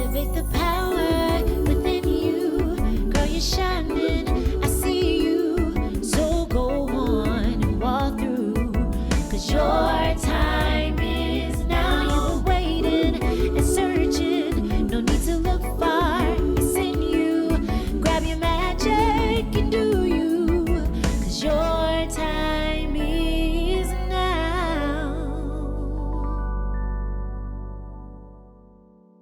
Activate the power within you. Girl, you're shining. I see you. So go on and walk through. 'Cause your time is now. You were waiting and searching. No need to look far. It's in you. Grab your magic and do you. 'Cause your time is now.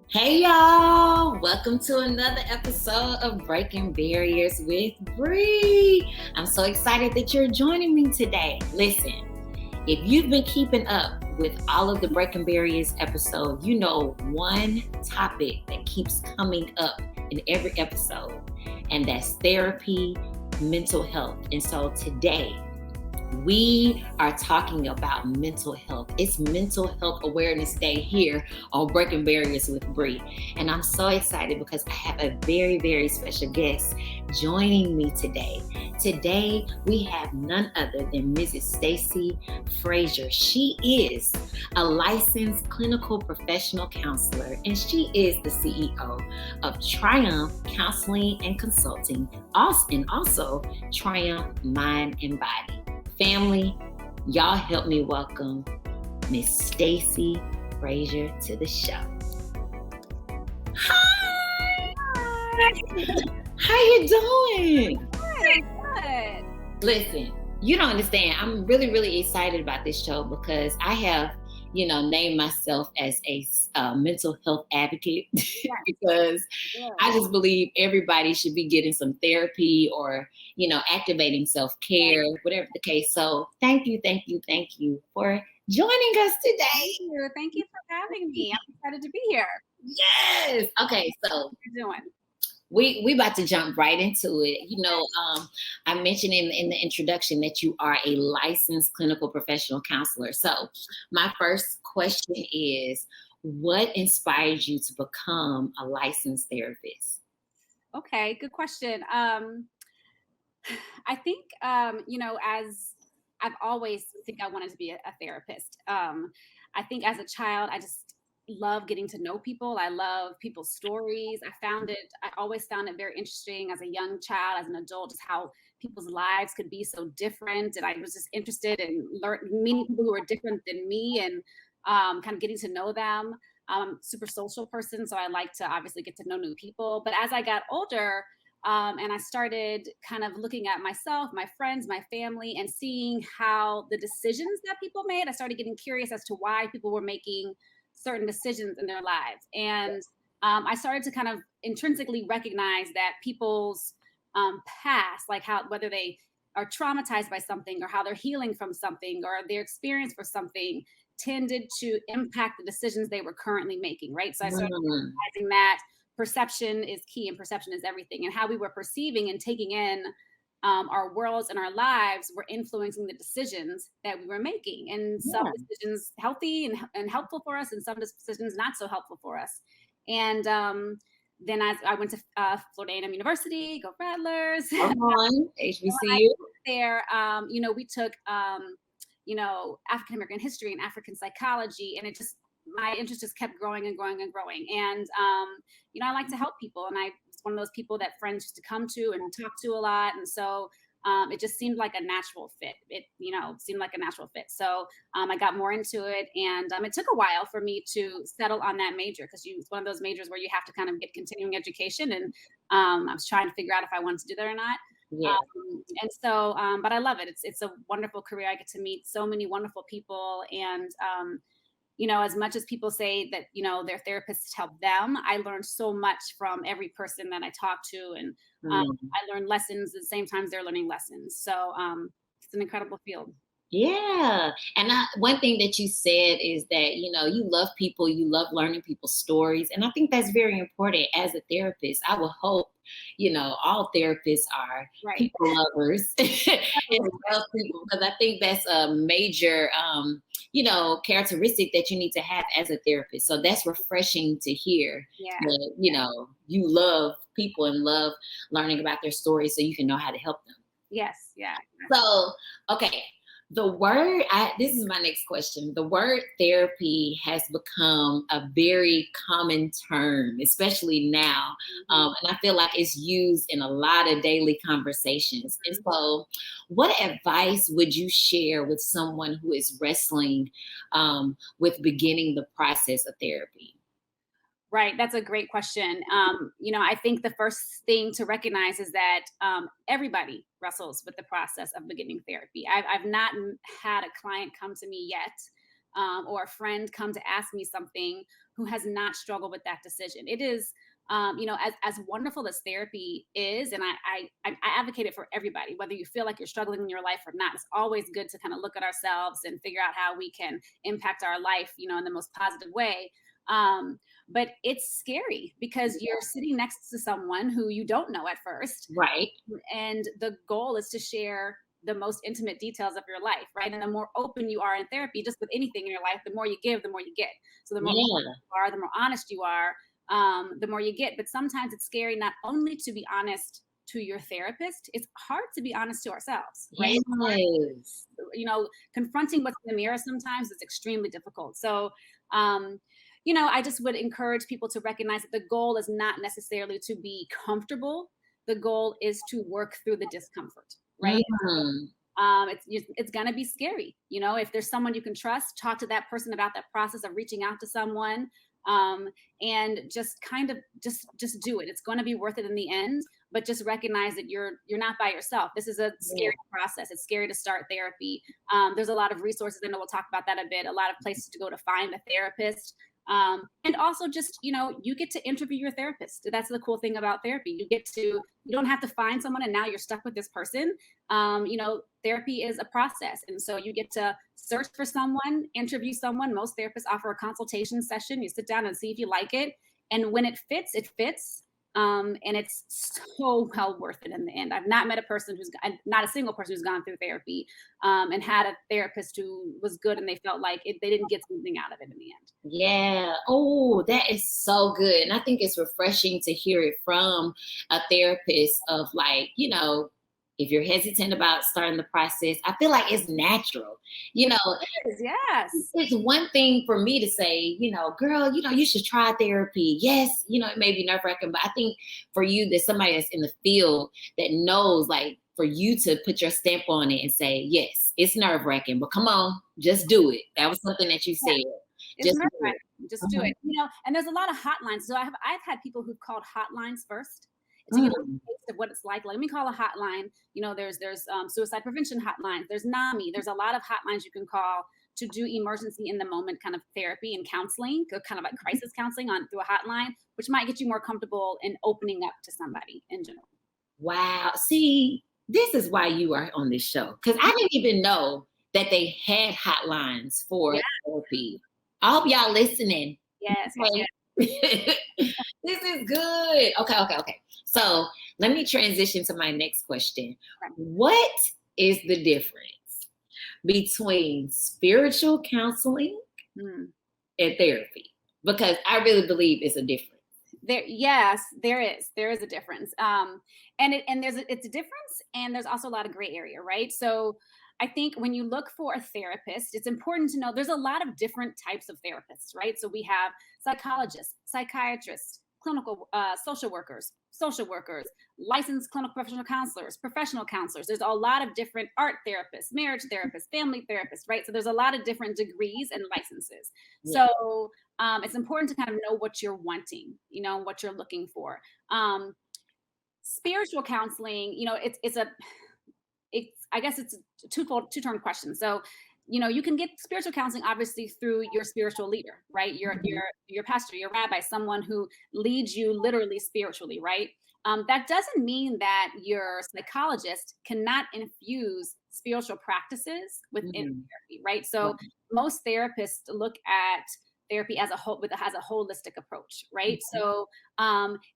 Hey y'all, welcome to another episode of Breaking Barriers with Bree. I'm so excited that you're joining me today. Listen, if you've been keeping up with all of the Breaking Barriers episodes, you know one topic that keeps coming up in every episode, and that's therapy, mental health. And so today, we are talking about mental health. It's Mental Health Awareness Day here on Breaking Barriers with Bree. And I'm so excited because I have a very, very special guest joining me today. Today, we have none other than Mrs. Stacy Frazier. She is a licensed clinical professional counselor, and she is the CEO of Triumph Counseling and Consulting, and also Triumph Mind and Body. Family, y'all help me welcome Miss Stacy Frazier to the show. Hi! How you doing? Good. Listen, you don't understand. I'm really, really excited about this show because I have, named myself as a mental health advocate because I just believe everybody should be getting some therapy or, activating self-care, whatever the case. So thank you for joining us today. Thank you for having me. I'm excited to be here. Yes. Okay. So how you doing? We about to jump right into it. I mentioned in the introduction that you are a licensed clinical professional counselor. So my first question is, what inspired you to become a licensed therapist? Okay, good question. I think, as I've always think I wanted to be a therapist. I think as a child, I just love getting to know people. I love people's stories. I always found it very interesting as a young child, as an adult, just how people's lives could be so different. And I was just interested in meeting people who were different than me and kind of getting to know them. I'm a super social person, so I like to obviously get to know new people. But as I got older, and I started kind of looking at myself, my friends, my family, and seeing how the decisions that people made, I started getting curious as to why people were making certain decisions in their lives. And I started to kind of intrinsically recognize that people's past, like whether they are traumatized by something or how they're healing from something or their experience for something, tended to impact the decisions they were currently making, right? So I started realizing that perception is key and perception is everything, and how we were perceiving and taking in our worlds and our lives were influencing the decisions that we were making. And some decisions healthy and helpful for us, and some decisions not so helpful for us. And then I went to Florida A&M University, go Rattlers. Come on, HBCU. There, we took, African American history and African psychology, and my interest just kept growing and growing and growing. And, I like to help people. And I was one of those people that friends used to come to and talk to a lot. And so it just seemed like a natural fit. So I got more into it. And it took a while for me to settle on that major, because it's one of those majors where you have to kind of get continuing education. And I was trying to figure out if I wanted to do that or not. Yeah. And so, but I love it. It's a wonderful career. I get to meet so many wonderful people. And, as much as people say that, their therapists help them, I learned so much from every person that I talk to. And I learned lessons at the same time they're learning lessons. So it's an incredible field. Yeah. And one thing that you said is that, you love people, you love learning people's stories. And I think that's very important as a therapist. I would hope, all therapists are people lovers and love people, because I think that's a major, characteristic that you need to have as a therapist. So that's refreshing to hear that, you love people and love learning about their stories so you can know how to help them. Yes. Yeah. So, okay. This is my next question. The word therapy has become a very common term, especially now. And I feel like it's used in a lot of daily conversations. And so what advice would you share with someone who is wrestling with beginning the process of therapy? Right. That's a great question. I think the first thing to recognize is that everybody wrestles with the process of beginning therapy. I've not had a client come to me yet, or a friend come to ask me something who has not struggled with that decision. It is, as wonderful as therapy is, and I advocate it for everybody, whether you feel like you're struggling in your life or not. It's always good to kind of look at ourselves and figure out how we can impact our life, in the most positive way. But it's scary because you're sitting next to someone who you don't know at first. Right. And the goal is to share the most intimate details of your life, right? And the more open you are in therapy, just with anything in your life, the more you give, the more you get. So the more open you are, the more honest you are, the more you get. But sometimes it's scary not only to be honest to your therapist, it's hard to be honest to ourselves, right? Yes. Confronting what's in the mirror sometimes is extremely difficult. So, I just would encourage people to recognize that the goal is not necessarily to be comfortable. The goal is to work through the discomfort, right? It's going to be scary. If there's someone you can trust, talk to that person about that process of reaching out to someone, and just kind of just do it. It's going to be worth it in the end, but just recognize that you're not by yourself. This is a scary process. It's scary to start therapy. There's a lot of resources. I know we'll talk about that a bit. A lot of places to go to find a therapist. And also just, you get to interview your therapist. That's the cool thing about therapy. You don't have to find someone and now you're stuck with this person. Therapy is a process. And so you get to search for someone, interview someone. Most therapists offer a consultation session. You sit down and see if you like it. And when it fits, it fits. And it's so well worth it in the end. I've not met not a single person who's gone through therapy and had a therapist who was good and they felt like they didn't get something out of it in the end. Yeah. Oh, that is so good. And I think it's refreshing to hear it from a therapist of if you're hesitant about starting the process, I feel like it's natural. It is, yes. It's one thing for me to say, girl, you should try therapy. Yes, it may be nerve-wracking, but I think for you, there's somebody that's in the field that knows, for you to put your stamp on it and say, yes, it's nerve-wracking, but come on, just do it. That was something that you said. It's nerve-wracking. Just do it. And there's a lot of hotlines. So I've had people who've called hotlines first to get a taste of what it's like. Let me call a hotline. There's suicide prevention hotlines. There's NAMI. There's a lot of hotlines you can call to do emergency in the moment kind of therapy and counseling, kind of like crisis counseling through a hotline, which might get you more comfortable in opening up to somebody in general. Wow. See, this is why you are on this show, because I didn't even know that they had hotlines for therapy. I hope y'all listening. Yes. Okay. This is good. Okay. So let me transition to my next question. What is the difference between spiritual counseling and therapy? Because I really believe it's a difference. Yes, there is. There is a difference. It's a difference, and there's also a lot of gray area, right? So I think when you look for a therapist, it's important to know there's a lot of different types of therapists, right? So we have psychologists, psychiatrists, clinical social workers, licensed clinical professional counselors. There's a lot of different art therapists, marriage therapists, family therapists, right? So there's a lot of different degrees and licenses. Yeah. So it's important to kind of know what you're wanting, what you're looking for. Spiritual counseling, I guess it's a two-tone question. So, you can get spiritual counseling obviously through your spiritual leader, right? Your pastor, your rabbi, someone who leads you literally spiritually, right? That doesn't mean that your psychologist cannot infuse spiritual practices within therapy, right? So most therapists look at therapy as a whole, has a holistic approach, right? So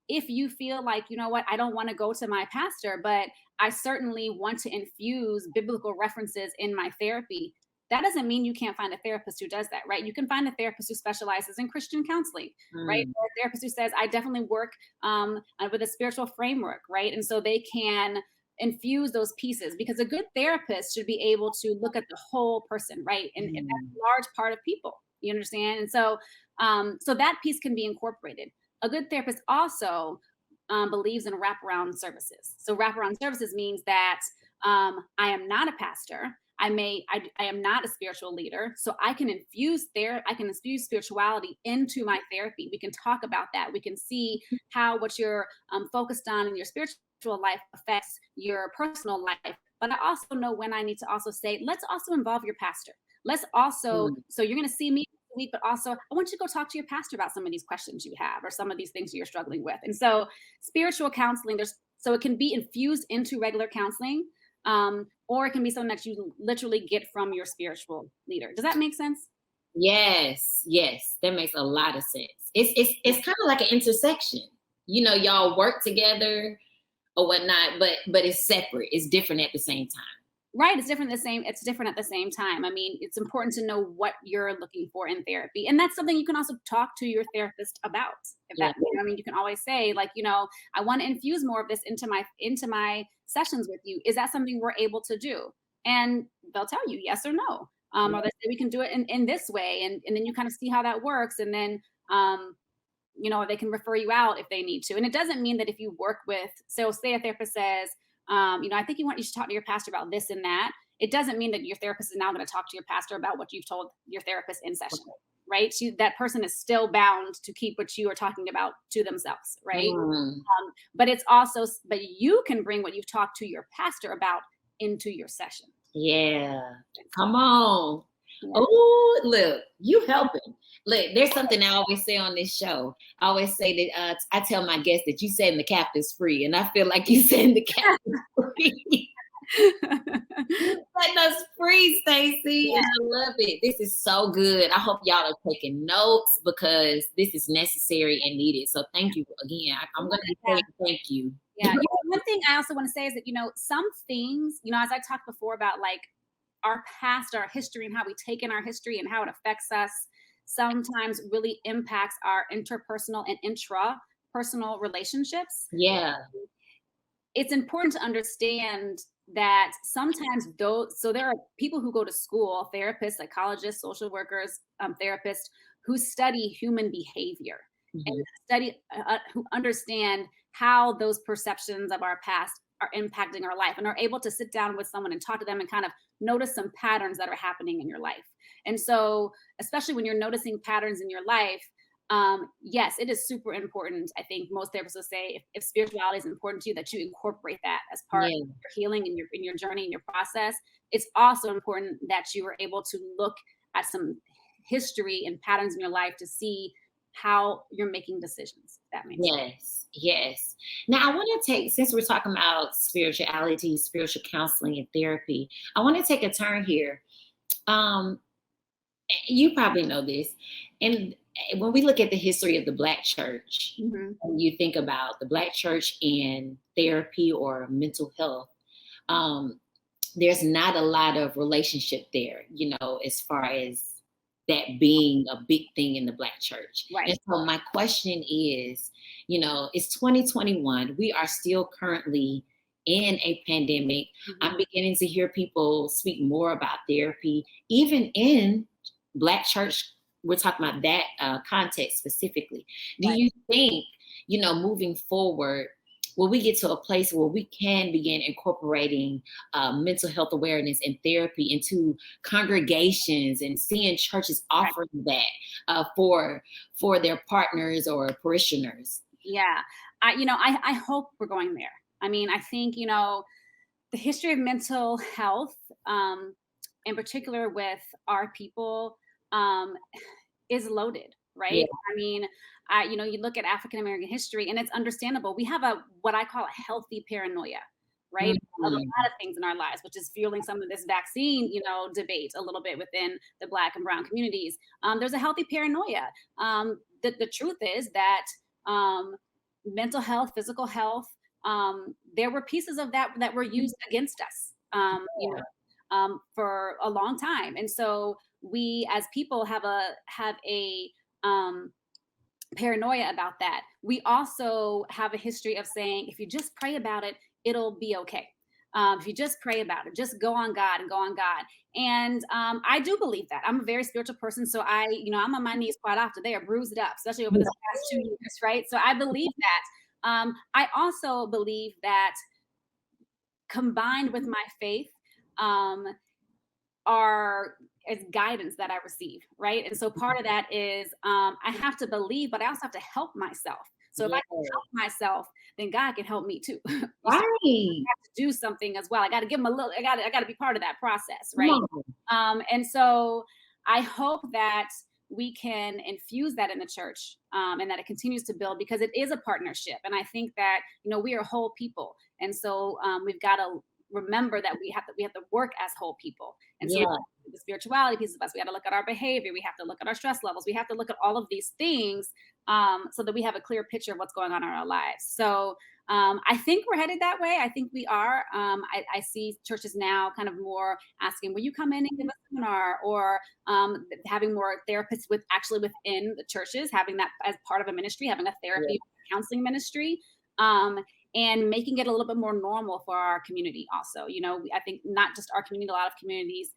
if you feel like, I don't want to go to my pastor, but I certainly want to infuse biblical references in my therapy, that doesn't mean you can't find a therapist who does that, right? You can find a therapist who specializes in Christian counseling, right? Or a therapist who says, I definitely work with a spiritual framework, right? And so they can infuse those pieces, because a good therapist should be able to look at the whole person, right? And that's a large part of people, you understand? And so, so that piece can be incorporated. A good therapist also believes in wraparound services. So wraparound services means that I am not a pastor. I am not a spiritual leader, so I can infuse spirituality into my therapy. We can talk about that. We can see how what you're focused on in your spiritual life affects your personal life. But I also know when I need to also say, let's also involve your pastor. Let's also, so you're going to see me this week, but also I want you to go talk to your pastor about some of these questions you have or some of these things you're struggling with. And so spiritual counseling, so it can be infused into regular counseling. Or it can be something that you literally get from your spiritual leader. Does that make sense? Yes, that makes a lot of sense. It's kind of like an intersection. You know, y'all work together or whatnot, but it's separate. It's different at the same time. Right. It's different at the same time. I mean, it's important to know what you're looking for in therapy. And that's something you can also talk to your therapist about. I mean, you can always say, like, you know, I want to infuse more of this into my sessions with you. Is that something we're able to do? And they'll tell you yes or no. Or they say we can do it in this way. And then you kind of see how that works. And then, you know, they can refer you out if they need to. And it doesn't mean that if you work with, so say a therapist says, you know, I think you should talk to your pastor about this and that. It doesn't mean that your therapist is now going to talk to your pastor about what you've told your therapist in session, right? That person is still bound to keep what you are talking about to themselves, right? But you can bring what you've talked to your pastor about into your session. Yeah, come on. Yeah. Oh, look, you helping. Look, there's something I always say on this show. I always say that I tell my guests that you setting the captives free, and I feel like you setting the captives free. You setting us free, Stacy, and I love it. This is so good. I hope y'all are taking notes because this is necessary and needed. So thank you again. I'm going to say thank you. Yeah. One thing I also want to say is that, you know, some things, you know, as I talked before about like our past, our history, and how we take in our history and how it affects us, sometimes really impacts our interpersonal and intrapersonal relationships. Yeah. It's important to understand that sometimes there are people who go to school, therapists, psychologists, social workers, therapists who study human behavior and who understand how those perceptions of our past are impacting our life and are able to sit down with someone and talk to them and kind of notice some patterns that are happening in your life. And so, especially when you're noticing patterns in your life, yes, it is super important. I think most therapists will say if spirituality is important to you, that you incorporate that as part of your healing and in your journey and your process. It's also important that you are able to look at some history and patterns in your life to see how you're making decisions. That makes sense. Yes. Now I want to since we're talking about spirituality, spiritual counseling and therapy, I want to take a turn here. You probably know this. And when we look at the history of the Black church, and you think about the Black church and therapy or mental health, there's not a lot of relationship there, you know, as far as that being a big thing in the Black church. Right. And so my question is, you know, it's 2021. We are still currently in a pandemic. I'm beginning to hear people speak more about therapy, even in Black church. We're talking about that context specifically. Do you think, you know, moving forward, will we get to a place where we can begin incorporating mental health awareness and therapy into congregations and seeing churches offering that for their partners or parishioners? Yeah, I hope we're going there. I mean, I think, you know, the history of mental health, in particular with our people, is loaded, right? Yeah. I mean, you know, you look at African American history, and it's understandable. We have what I call a healthy paranoia, right? Of a lot of things in our lives, which is fueling some of this vaccine, you know, debate a little bit within the Black and brown communities. There's a healthy paranoia. The truth is that mental health, physical health, there were pieces of that were used against us, you know, for a long time. And so we as people have a paranoia about that. We also have a history of saying, if you just pray about it, it'll be okay. If you just pray about it, just go on God and go on God. And I do believe that. I'm a very spiritual person. So I'm on my knees quite often. They are bruised up, especially over this past 2 years, right? So I believe that. I also believe that combined with my faith is guidance that I receive, right? And so part of that is I have to believe, but I also have to help myself. So if I can help myself, then God can help me too. Right. I have to do something as well. I got to give him a little. I got to be part of that process, right? And so I hope that we can infuse that in the church, and that it continues to build, because it is a partnership. And I think that we are whole people, and so we've got to remember that we have to work as whole people. And so the spirituality piece of us, we got to look at our behavior, we have to look at our stress levels, we have to look at all of these things, so that we have a clear picture of what's going on in our lives. So I think we're headed that way. I think we are. I see churches now kind of more asking, will you come in and give a seminar, or having more therapists within the churches, having that as part of a ministry, having a therapy counseling ministry. And making it a little bit more normal for our community also. I think not just our community, a lot of communities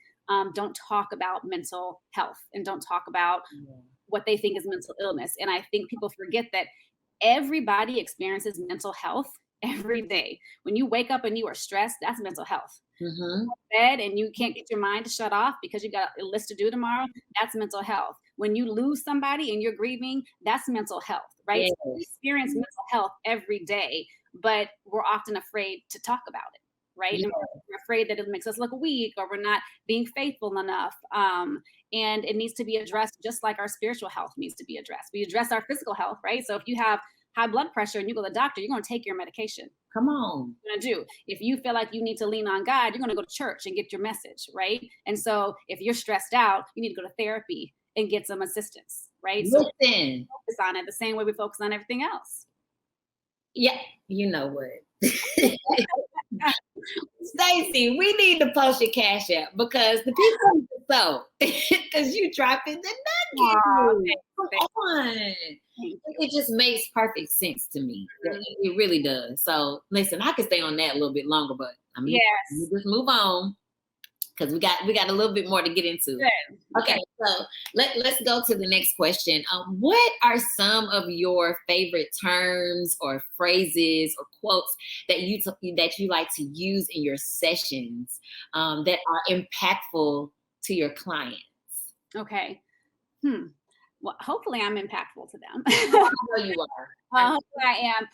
don't talk about mental health and don't talk about what they think is mental illness. And I think people forget that everybody experiences mental health every day. When you wake up and you are stressed, that's mental health. Bed and you can't get your mind to shut off because you got a list to do tomorrow, that's mental health. When you lose somebody and you're grieving, that's mental health, right? So we experience mental health every day, but we're often afraid to talk about it, right? And we're afraid that it makes us look weak, or we're not being faithful enough. And it needs to be addressed just like our spiritual health needs to be addressed. We address our physical health, right? So if you have high blood pressure and you go to the doctor, you're going to take your medication. Come on. You're going to do. If you feel like you need to lean on God, you're going to go to church and get your message, right? And so if you're stressed out, you need to go to therapy and get some assistance, right? So focus on it the same way we focus on everything else. Yeah, you know what? Stacy, we need to post your Cash App, because the people need to sow, because you dropping the nugget. Come on. It just makes perfect sense to me. It really does. So listen, I could stay on that a little bit longer, but we just move on, because we got a little bit more to get into. Okay, so let's go to the next question. What are some of your favorite terms or phrases or quotes that you like to use in your sessions that are impactful to your clients? Okay. Well, hopefully I'm impactful to them. I know you are. Hopefully I am.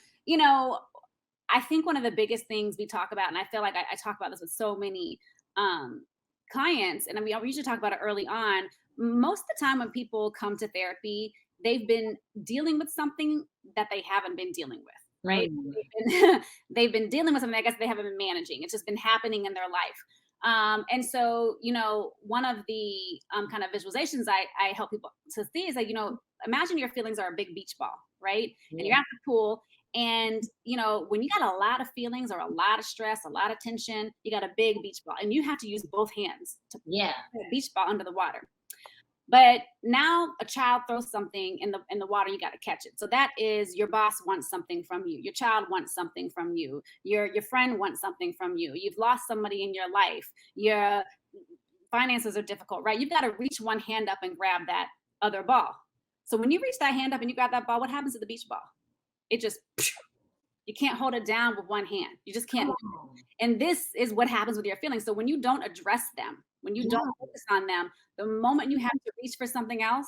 I think one of the biggest things we talk about, and I feel like I talk about this with so many clients, and we usually talk about it early on. Most of the time when people come to therapy, they've been dealing with something that they haven't been dealing with, right? They've been dealing with something, I guess, they haven't been managing. It's just been happening in their life. And so, one of the kind of visualizations I help people to see is like, imagine your feelings are a big beach ball, right? And you're at the pool. And, when you got a lot of feelings or a lot of stress, a lot of tension, you got a big beach ball, and you have to use both hands to put the beach ball under the water. But now a child throws something in the water, you got to catch it. So that is, your boss wants something from you. Your child wants something from you. Your friend wants something from you. You've lost somebody in your life. Your finances are difficult, right? You've got to reach one hand up and grab that other ball. So when you reach that hand up and you grab that ball, what happens to the beach ball? It just, you can't hold it down with one hand. You just can't. And this is what happens with your feelings. So when you don't address them, when you don't focus on them, the moment you have to reach for something else,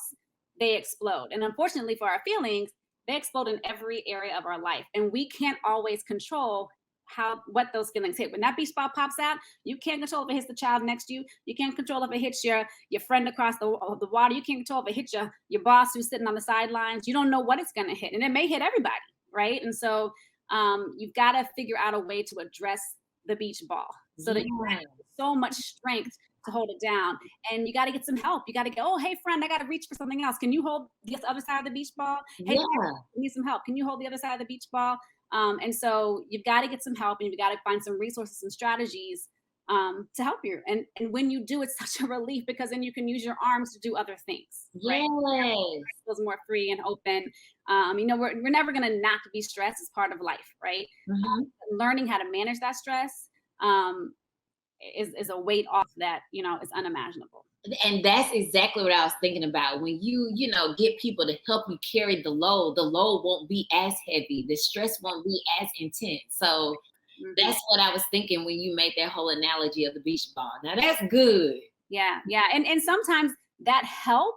they explode. And unfortunately for our feelings, they explode in every area of our life. And we can't always control what those feelings hit. When that beach ball pops out, you can't control if it hits the child next to you. You can't control if it hits your friend across the water. You can't control if it hits your boss who's sitting on the sidelines. You don't know what it's going to hit. And it may hit everybody, right? And so you've got to figure out a way to address the beach ball so that you have so much strength to hold it down. And you got to get some help. You got to go, oh, hey, friend, I got to reach for something else. Can you hold the other side of the beach ball? Hey, I need some help. Can you hold the other side of the beach ball? And so you've got to get some help, and you've got to find some resources and strategies to help you. And when you do, it's such a relief, because then you can use your arms to do other things. Right? It feels more free and open. We're never going to not be stressed. It's part of life, right? Learning how to manage that stress is a weight off that, is unimaginable. And that's exactly what I was thinking about. When you know, get people to help you carry the load won't be as heavy. The stress won't be as intense. So that's what I was thinking when you made that whole analogy of the beach ball. Now that's good. Yeah. And sometimes that help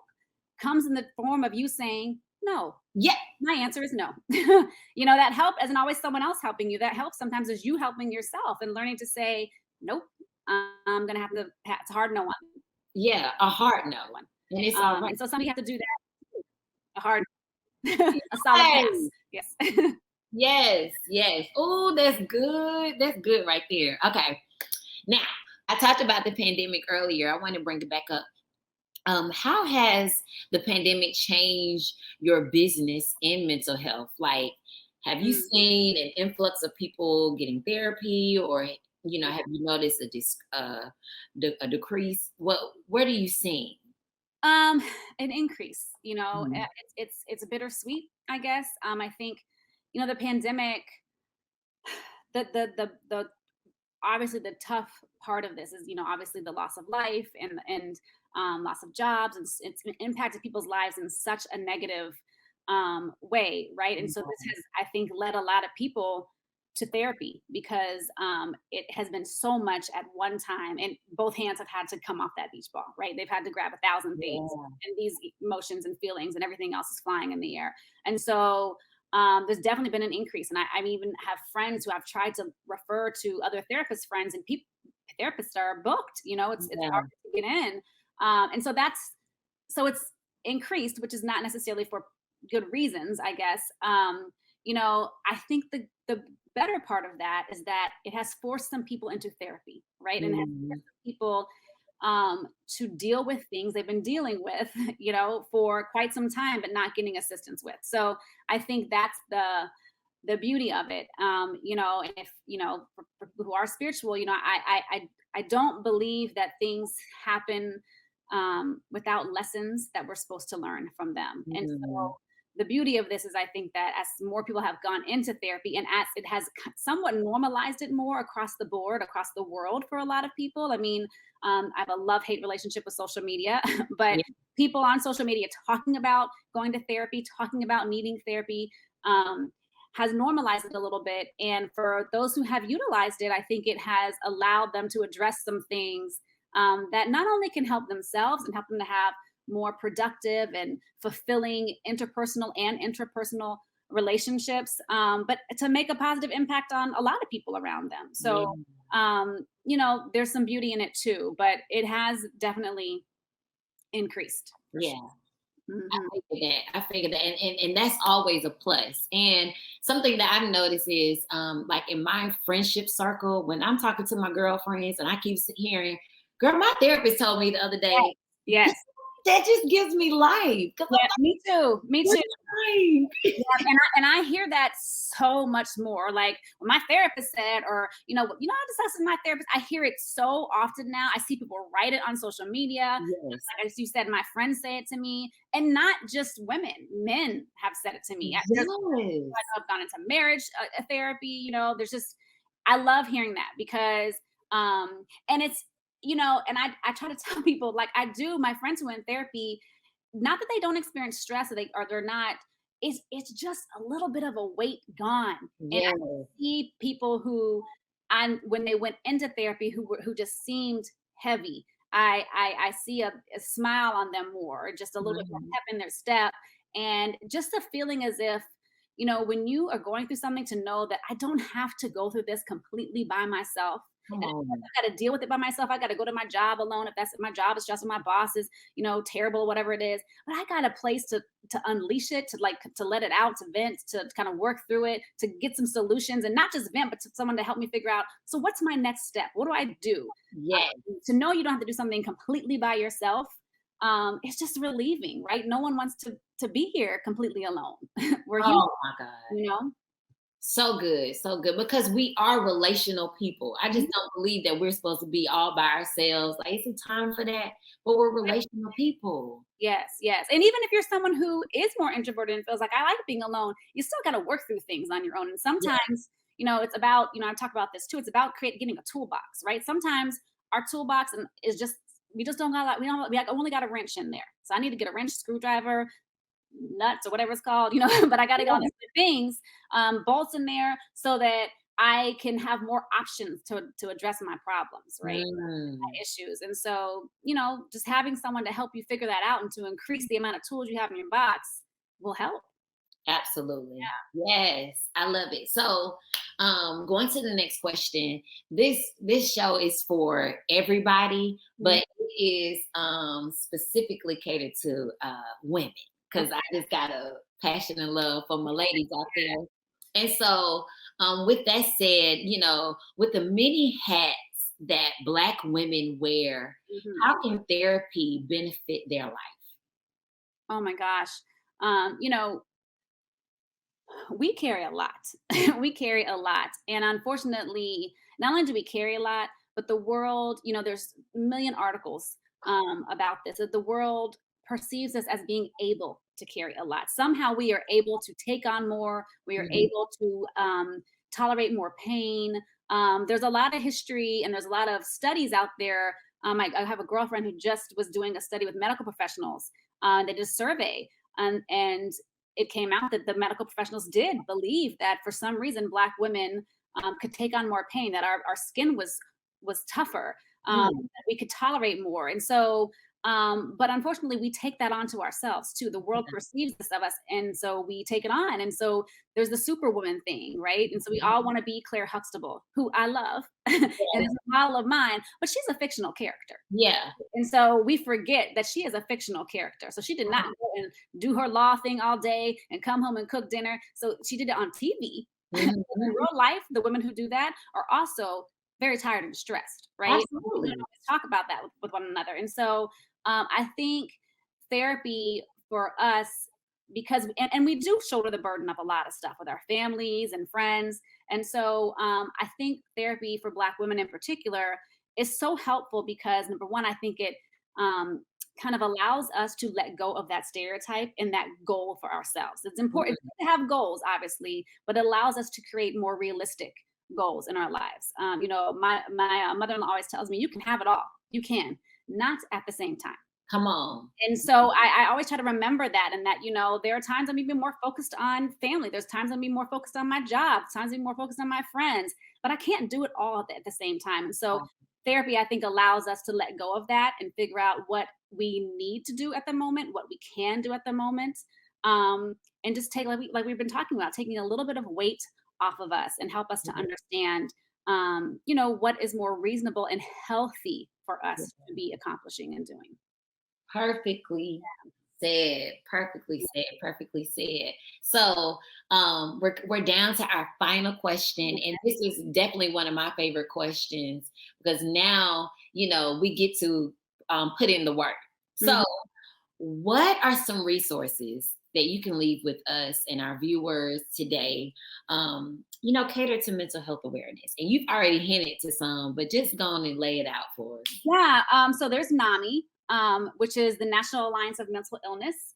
comes in the form of you saying no. Yeah. My answer is no. That help isn't always someone else helping you. That help sometimes is you helping yourself and learning to say, nope, I'm going to have to, it's a hard no one. Yeah, a hard no one. And it's all right. And so somebody have to do that. A hard, a solid pass. Yes. Yes. Oh, that's good. That's good right there. Okay. Now, I talked about the pandemic earlier. I want to bring it back up. How has the pandemic changed your business and mental health? Like, have you seen an influx of people getting therapy, or have you noticed a decrease? What are you seeing? An increase. It's bittersweet, I guess. I think, the pandemic, the obviously the tough part of this is, obviously the loss of life and loss of jobs, and it's impacted people's lives in such a negative way, right? And so this has, I think, led a lot of people to therapy because it has been so much at one time, and both hands have had to come off that beach ball, right? They've had to grab 1,000 things, and these emotions and feelings and everything else is flying in the air. And so there's definitely been an increase. And I even have friends who I've tried to refer to other therapist friends, and therapists are booked, it's hard to get in. And so it's increased, which is not necessarily for good reasons, I guess. I think the better part of that is that it has forced some people into therapy, right? And it has forced people to deal with things they've been dealing with, for quite some time, but not getting assistance with. So I think that's the beauty of it. And if, for people who are spiritual, I don't believe that things happen without lessons that we're supposed to learn from them. And so the beauty of this is, I think that as more people have gone into therapy, and as it has somewhat normalized it more across the board, across the world for a lot of people. I mean, I have a love-hate relationship with social media, but people on social media talking about going to therapy, talking about needing therapy, has normalized it a little bit. And for those who have utilized it, I think it has allowed them to address some things that not only can help themselves and help them to have more productive and fulfilling interpersonal and intrapersonal relationships, but to make a positive impact on a lot of people around them. So, there's some beauty in it too, but it has definitely increased. Yeah. I figured that. And that's always a plus. And something that I've noticed is, like in my friendship circle, when I'm talking to my girlfriends and I keep hearing, girl, my therapist told me the other day. Yes. That just gives me life. Me too. And I hear that so much more. Like when my therapist said, or I discussed with my therapist. I hear it so often now. I see people write it on social media. Yes. Like as you said, my friends say it to me, and not just women. Men have said it to me. I've gone into marriage therapy. There's just, I love hearing that because, and it's. And I try to tell people, like I do, my friends who are in therapy, not that they don't experience stress or they're not, it's just a little bit of a weight gone. Yes. And I see people who, when they went into therapy, who just seemed heavy. I see a smile on them more, just a little bit more pep in their step, and just a feeling as if, when you are going through something, to know that I don't have to go through this completely by myself. I got to deal with it by myself. I got to go to my job alone. If my job is just when my boss is, terrible, whatever it is. But I got a place to unleash it, to let it out, to vent, to kind of work through it, to get some solutions, and not just vent, but to someone to help me figure out, so what's my next step? What do I do? Yes. To know you don't have to do something completely by yourself. It's just relieving, right? No one wants to be here completely alone. We're human, my God. So good. Because we are relational people. I just don't believe that we're supposed to be all by ourselves. Like, it's a time for that, but we're relational people. Yes. And even if you're someone who is more introverted and feels like I like being alone, you still got to work through things on your own. And sometimes, it's about, I talk about this too. It's about getting a toolbox, right? Sometimes our toolbox is just, we just don't got, we only got a wrench in there. So I need to get a wrench, screwdriver, nuts, or whatever it's called, but I got to get all these things, bolts in there so that I can have more options to address my problems, right? My issues. And so, just having someone to help you figure that out and to increase the amount of tools you have in your box will help. Absolutely. Yes, I love it. So, going to the next question. This show is for everybody, but it is specifically catered to women, because I just got a passion and love for my ladies out there. And so, with that said, with the many hats that Black women wear, how can therapy benefit their life? Oh my gosh. We carry a lot. We carry a lot. And unfortunately, not only do we carry a lot, but the world, there's a million articles about this, that the world perceives us as being able to carry a lot. Somehow we are able to take on more. We are able to tolerate more pain. There's a lot of history and there's a lot of studies out there. I have a girlfriend who just was doing a study with medical professionals. They did a survey, and it came out that the medical professionals did believe that for some reason Black women could take on more pain, that our skin was tougher, that we could tolerate more. And so, but unfortunately, we take that onto ourselves too. The world perceives this of us, and so we take it on. And so there's the superwoman thing, right? And so we all want to be Claire Huxtable, who I love, and is a model of mine, but she's a fictional character. Yeah. And so we forget that she is a fictional character. So she did not go and do her law thing all day and come home and cook dinner. So she did it on TV. In real life, the women who do that are also very tired and distressed, right? Absolutely. We don't always talk about that with one another. And so I think therapy for us, because and we do shoulder the burden of a lot of stuff with our families and friends. And so I think therapy for Black women in particular is so helpful because, number one, I think it kind of allows us to let go of that stereotype and that goal for ourselves. It's important to have goals, obviously, but it allows us to create more realistic goals in our lives. My mother-in-law always tells me, you can have it all. You can, not at the same time. Come on. And so I always try to remember that, and that, there are times I'm even more focused on family. There's times I'm even more focused on my job, times I'm more focused on my friends, but I can't do it all at the same time. And so therapy, I think, allows us to let go of that and figure out what we need to do at the moment, what we can do at the moment, and just take, like we've been talking about, taking a little bit of weight off of us and help us to understand, what is more reasonable and healthy for us to be accomplishing and doing. Perfectly said. Perfectly said. Perfectly said. So we're down to our final question, and this is definitely one of my favorite questions because now we get to put in the work. So, what are some resources that you can leave with us and our viewers today? Cater to mental health awareness, and you've already hinted to some, but just go on and lay it out for us. Yeah. So there's NAMI. Which is the National Alliance of Mental Illness.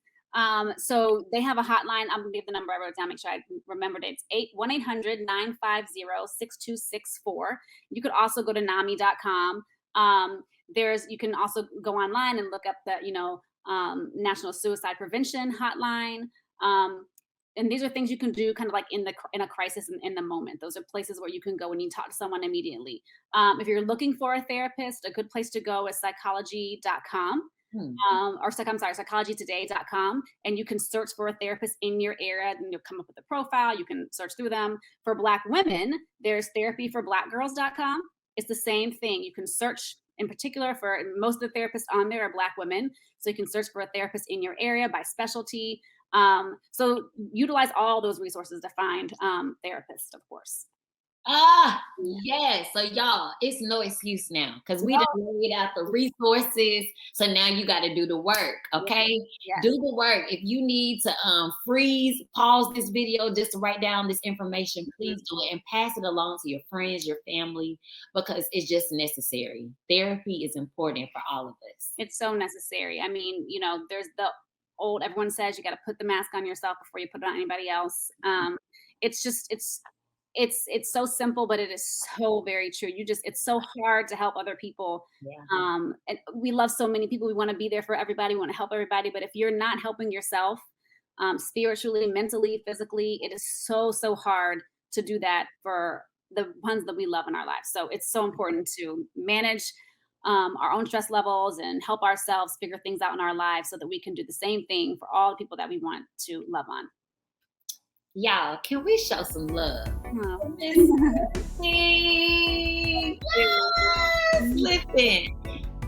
So they have a hotline. I'm gonna give the number I wrote down, make sure I remembered it. It's 1-800-950-6264. You could also go to NAMI.com. You can also go online and look up the, National Suicide Prevention Hotline. And these are things you can do kind of like in a crisis in the moment. Those are places where you can go and you talk to someone immediately. If you're looking for a therapist, a good place to go is psychology.com. Psychologytoday.com. And you can search for a therapist in your area and you'll come up with a profile. You can search through them. For Black women, there's therapyforblackgirls.com. It's the same thing. You can search in particular for most of the therapists on there are Black women. So you can search for a therapist in your area by specialty. So utilize all those resources to find therapists, of course. Yes. So y'all, it's no excuse now because we done laid out the resources. So now you got to do the work. Okay. Yes. Do the work. If you need to pause this video just to write down this information, please do it and pass it along to your friends, your family, because it's just necessary. Therapy is important for all of us. It's so necessary. I mean, there's everyone says you got to put the mask on yourself before you put it on anybody else. It's it's so simple, but it is so very true. It's so hard to help other people. Yeah. And we love so many people. We want to be there for everybody. We want to help everybody. But if you're not helping yourself, spiritually, mentally, physically, it is so, so hard to do that for the ones that we love in our lives. So it's so important to manage our own stress levels and help ourselves figure things out in our lives so that we can do the same thing for all the people that we want to love on. Y'all, can we show some love? Oh. Yes, listen,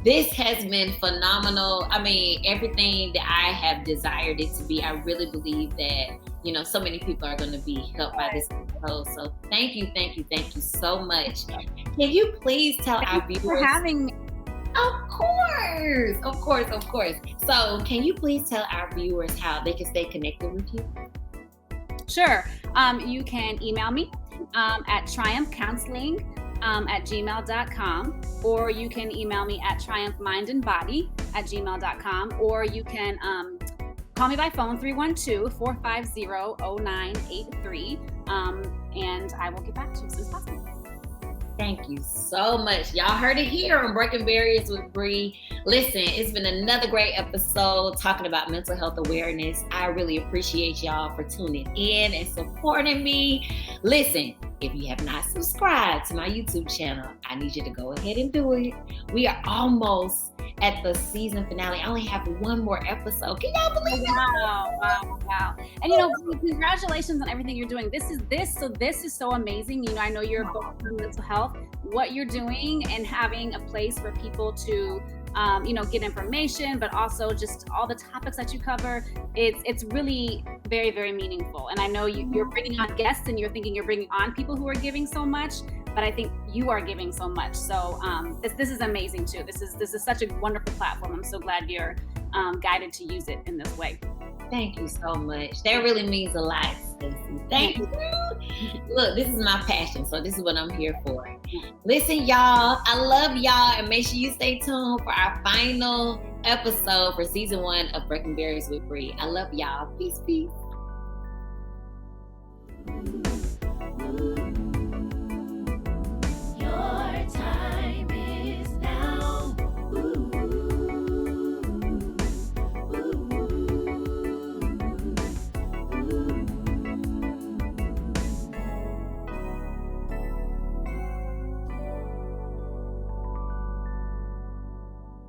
this has been phenomenal. I mean, everything that I have desired it to be. I really believe that, you know, so many people are going to be helped by this episode. So thank you so much. Can you please tell our viewers? For having me. Of course. So can you please tell our viewers how they can stay connected with you? Sure. You can email me at triumphcounseling@gmail.com, or you can email me at triumphmindandbody@gmail.com, or you can call me by phone 312-450-0983, and I will get back to you as soon as possible. Thank you so much. Y'all heard it here on Breaking Barriers with Bree. Listen, it's been another great episode talking about mental health awareness. I really appreciate y'all for tuning in and supporting me. Listen, if you have not subscribed to my YouTube channel, I need you to go ahead and do it. We are almost at the season finale. I only have one more episode. Can y'all believe that? Wow. And you know, congratulations on everything you're doing. This is so amazing. You know, I know you're focused on mental health. What you're doing and having a place for people to get information, but also just all the topics that you cover. It's really very, very meaningful. And I know you're bringing on guests and you're thinking you're bringing on people who are giving so much, but I think you are giving so much. So this is amazing too. This is such a wonderful platform. I'm so glad you're guided to use it in this way. Thank you so much. That really means a lot, Stacy. Thank you. Look, this is my passion, so this is what I'm here for. Listen, y'all, I love y'all, and make sure you stay tuned for our final episode for season 1 of Breaking Barriers with Bree. I love y'all. Peace.